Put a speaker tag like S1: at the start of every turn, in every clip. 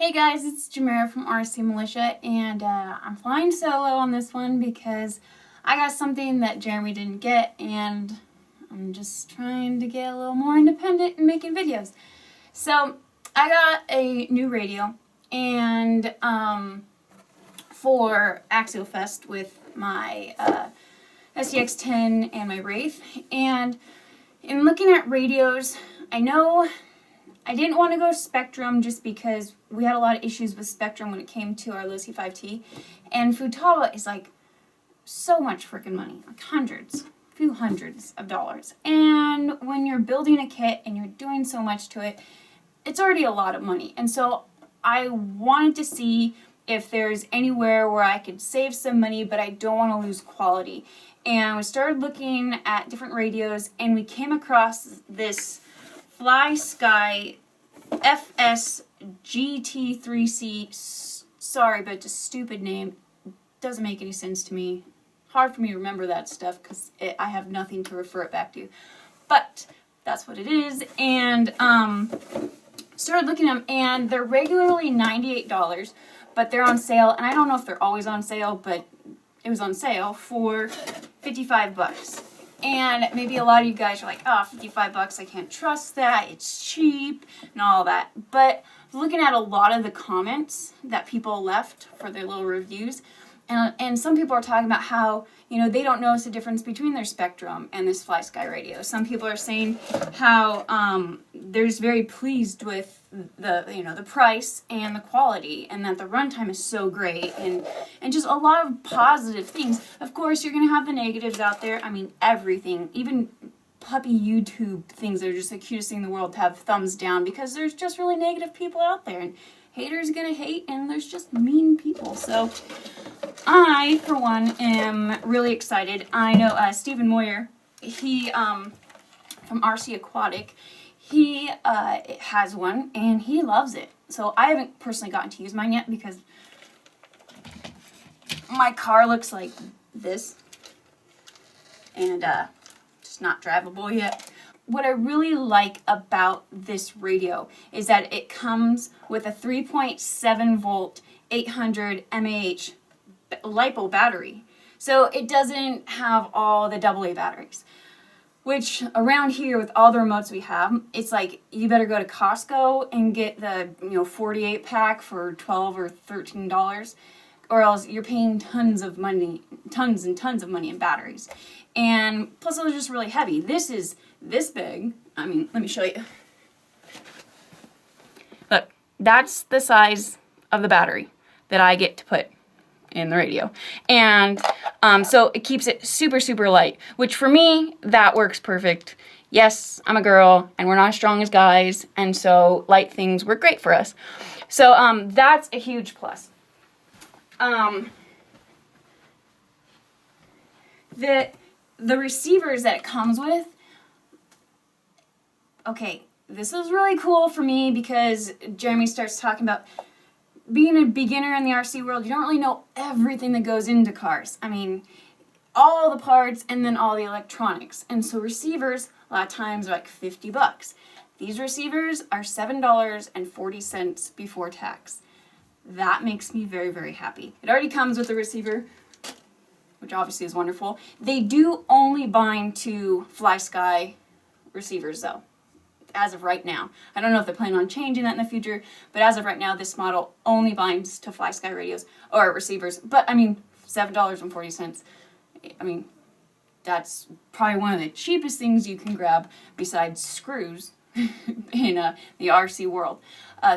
S1: Hey guys, it's Jamara from RC Militia, and I'm flying solo on this one because I got something that Jeremy didn't get, and I'm just trying to get a little more independent in making videos. So I got a new radio, and for Axial Fest with my SCX-10 and my Wraith, and in looking at radios, I know I didn't want to go Spectrum just because we had a lot of issues with Spectrum when it came to our Losi 5T. And Futaba is like so much freaking money, like a few hundreds of dollars. And when you're building a kit and you're doing so much to it, it's already a lot of money. And so I wanted to see if there's anywhere where I could save some money, but I don't want to lose quality. And we started looking at different radios, and we came across this Fly Sky FS GT3C. Sorry, but it's a stupid name. Doesn't make any sense to me. Hard for me to remember that stuff because I have nothing to refer it back to. But that's what it is. And started looking at them, and they're regularly $98, but they're on sale. And I don't know if they're always on sale, but it was on sale for 55 bucks. And maybe a lot of you guys are like, oh, 55 bucks, I can't trust that, it's cheap, and all that. But looking at a lot of the comments that people left for their little reviews, and some people are talking about how, you know, they don't notice the difference between their Spectrum and this Fly Sky radio. Some people are saying how they're just very pleased with the price and the quality, and that the runtime is so great, and just a lot of positive things. Of course, you're going to have the negatives out there. I mean, everything, even puppy YouTube things that are just the cutest thing in the world to have thumbs down, because there's just really negative people out there, and haters going to hate, and there's just mean people. So I, for one, am really excited. I know Stephen Moyer, he from RC Aquatic, he has one, and he loves it. So I haven't personally gotten to use mine yet because my car looks like this, and just not drivable yet. What I really like about this radio is that it comes with a 3.7 volt 800 mAh LiPo battery. So it doesn't have all the AA batteries, which around here with all the remotes we have, it's like you better go to Costco and get the 48 pack for $12 or $13, or else you're paying tons and tons of money in batteries. And plus it was just really heavy. This is this big. I mean, let me show you. Look, that's the size of the battery that I get to put in the radio. And so it keeps it super, super light, which for me, that works perfect. Yes, I'm a girl, and we're not as strong as guys, and so light things work great for us. So that's a huge plus. The receivers that it comes with, okay, this is really cool for me because Jeremy starts talking about being a beginner in the RC world. You don't really know everything that goes into cars. I mean, all the parts and then all the electronics. And so receivers, a lot of times, are like 50 bucks. These receivers are $7.40 before tax. That makes me very, very happy. It already comes with a receiver, which obviously is wonderful. They do only bind to Fly Sky receivers, though, as of right now. I don't know if they're planning on changing that in the future, but as of right now, this model only binds to Fly Sky radios or receivers. But I mean, $7.40. I mean, that's probably one of the cheapest things you can grab besides screws in the RC world.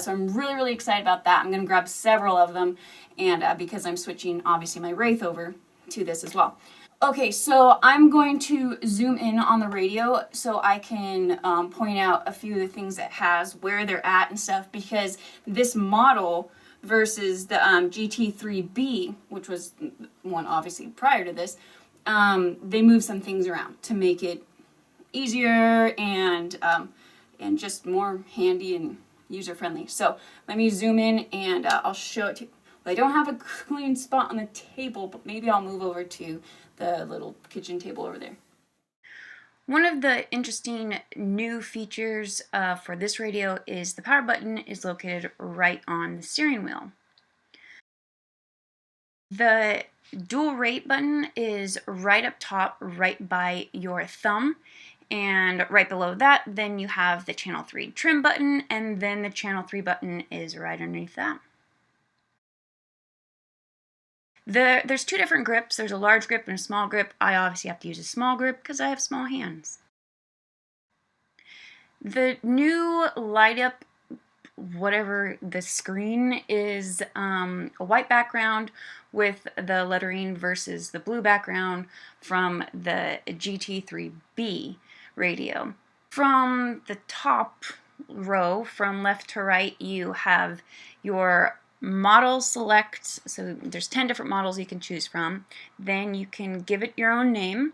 S1: So I'm really, really excited about that. I'm going to grab several of them, and because I'm switching, obviously, my Wraith over to this as well. Okay, so I'm going to zoom in on the radio so I can point out a few of the things it has, where they're at and stuff, because this model versus the GT3B, which was one obviously prior to this, they moved some things around to make it easier and just more handy and user-friendly. So let me zoom in and I'll show it to you. I don't have a clean spot on the table, but maybe I'll move over to the little kitchen table over there. One of the interesting new features for this radio is the power button is located right on the steering wheel. The dual rate button is right up top, right by your thumb. And right below that, then you have the channel 3 trim button, and then the channel 3 button is right underneath that. There's two different grips. There's a large grip and a small grip. I obviously have to use a small grip because I have small hands. The new light up whatever the screen is a white background with the lettering versus the blue background from the GT3B radio. From the top row, from left to right, you have your model select. So there's 10 different models you can choose from. Then you can give it your own name.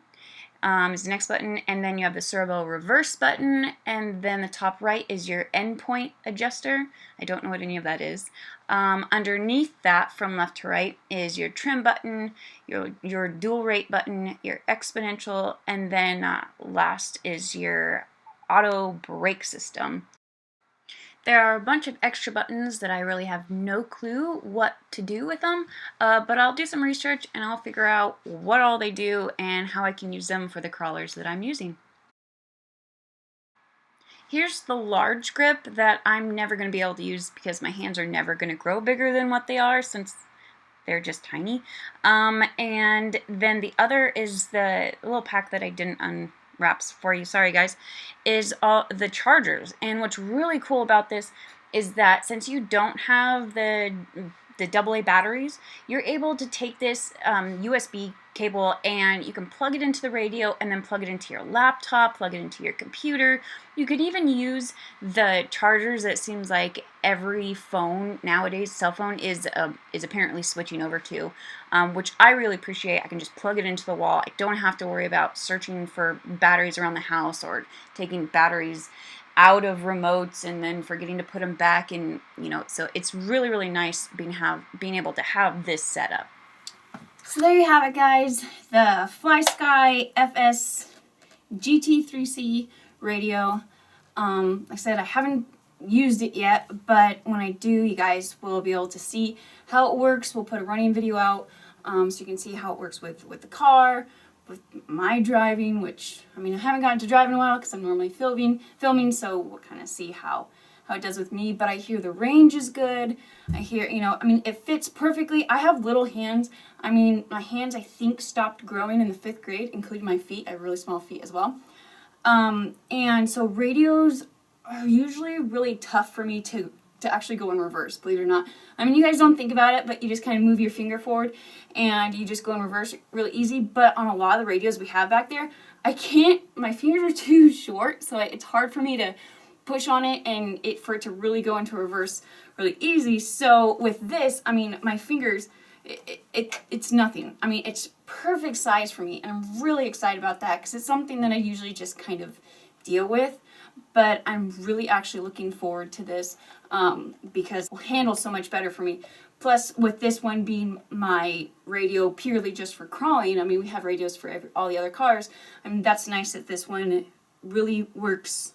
S1: Is the next button, and then you have the servo reverse button, and then the top right is your endpoint adjuster. I don't know what any of that is. Underneath that, from left to right, is your trim button, your dual rate button, your exponential, and then last is your auto brake system. There are a bunch of extra buttons that I really have no clue what to do with them, but I'll do some research and I'll figure out what all they do and how I can use them for the crawlers that I'm using. Here's the large grip that I'm never going to be able to use because my hands are never going to grow bigger than what they are since they're just tiny. And then the other is the little pack that I didn't unwraps for you, sorry guys, is all the chargers. And what's really cool about this is that since you don't have the AA batteries, you're able to take this USB cable and you can plug it into the radio and then plug it into your laptop, plug it into your computer. You could even use the chargers that seems like every phone nowadays, cell phone, is apparently switching over to, which I really appreciate. I can just plug it into the wall. I don't have to worry about searching for batteries around the house or taking batteries out of remotes and then forgetting to put them back, and so it's really, really nice being able to have this setup. So there you have it, guys, the FlySky FS GT3C radio. Like I said, I haven't used it yet, but when I do, you guys will be able to see how it works. We'll put a running video out so you can see how it works with the car, with my driving, which, I mean, I haven't gotten to drive in a while because I'm normally filming, so we'll kind of see how it does with me. But I hear the range is good. I hear, I mean, it fits perfectly. I have little hands. I mean, my hands, I think, stopped growing in the 5th grade, including my feet. I have really small feet as well. And so radios are usually really tough for me to actually go in reverse, believe it or not. I mean, you guys don't think about it, but you just kind of move your finger forward and you just go in reverse really easy. But on a lot of the radios we have back there, I can't, my fingers are too short, so it's hard for me to push on it and for it to really go into reverse really easy. So with this, I mean, my fingers, it's nothing. I mean, it's perfect size for me, and I'm really excited about that because it's something that I usually just kind of deal with. But I'm really actually looking forward to this because it will handle so much better for me. Plus, with this one being my radio purely just for crawling, I mean, we have radios for all the other cars. I mean, that's nice that this one really works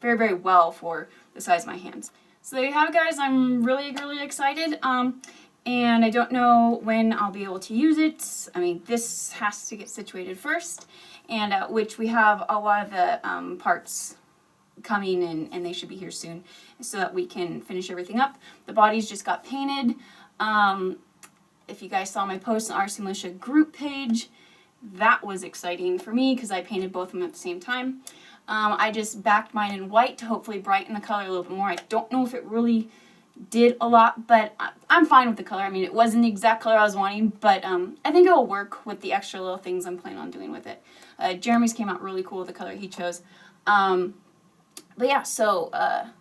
S1: very, very well for the size of my hands. So there you have it, guys. I'm really, really excited. And I don't know when I'll be able to use it. I mean, this has to get situated first, and which we have a lot of the parts coming in, and they should be here soon so that we can finish everything up. The bodies just got painted. If you guys saw my post on RC Militia group page, that was exciting for me because I painted both of them at the same time. I just backed mine in white to hopefully brighten the color a little bit more. I don't know if it really did a lot, but I'm fine with the color. I mean, it wasn't the exact color I was wanting, but I think it'll work with the extra little things I'm planning on doing with it. Jeremy's came out really cool with the color he chose. But yeah, so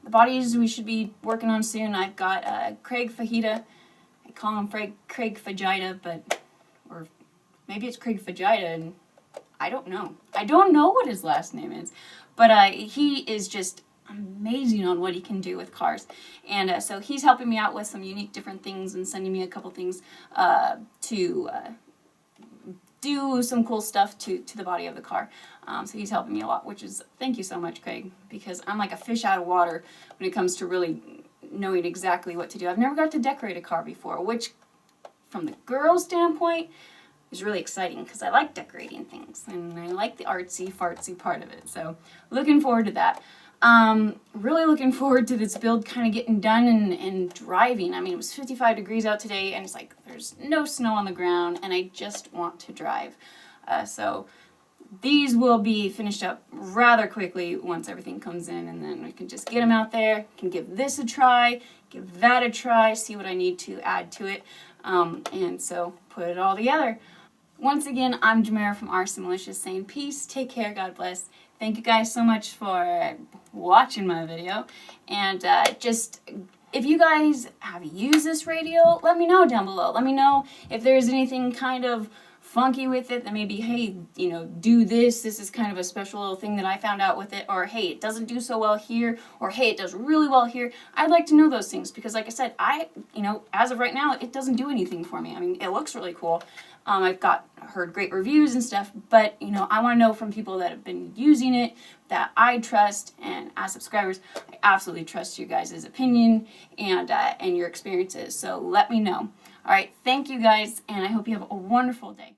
S1: the bodies we should be working on soon. I've got Craig Fajita. I call him Craig Fajita, but, or maybe it's Craig Fajita, and I don't know. I don't know what his last name is, but he is just amazing on what he can do with cars, and so he's helping me out with some unique different things and sending me a couple things to do some cool stuff to the body of the car. So he's helping me a lot, which is, thank you so much, Craig, because I'm like a fish out of water when it comes to really knowing exactly what to do. I've never got to decorate a car before, which from the girl standpoint is really exciting because I like decorating things and I like the artsy fartsy part of it. So looking forward to that. Really looking forward to this build kind of getting done and driving. I mean, it was 55 degrees out today and it's like there's no snow on the ground and I just want to drive. So these will be finished up rather quickly once everything comes in, and then we can just get them out there, can give this a try, give that a try, see what I need to add to it, and so put it all together. Once again, I'm Jamara from RC Militia saying peace, take care, God bless. Thank you guys so much for watching my video, and just if you guys have used this radio, let me know down below. Let me know if there's anything kind of funky with it, that maybe, hey, you know, do this is kind of a special little thing that I found out with it, or hey, it doesn't do so well here, or hey, it does really well here. I'd like to know those things because, like I said, as of right now, it doesn't do anything for me. I mean, it looks really cool. I've heard great reviews and stuff, but you know, I want to know from people that have been using it, that I trust, and as subscribers, I absolutely trust you guys' opinion and your experiences. So let me know. All right, thank you guys, and I hope you have a wonderful day.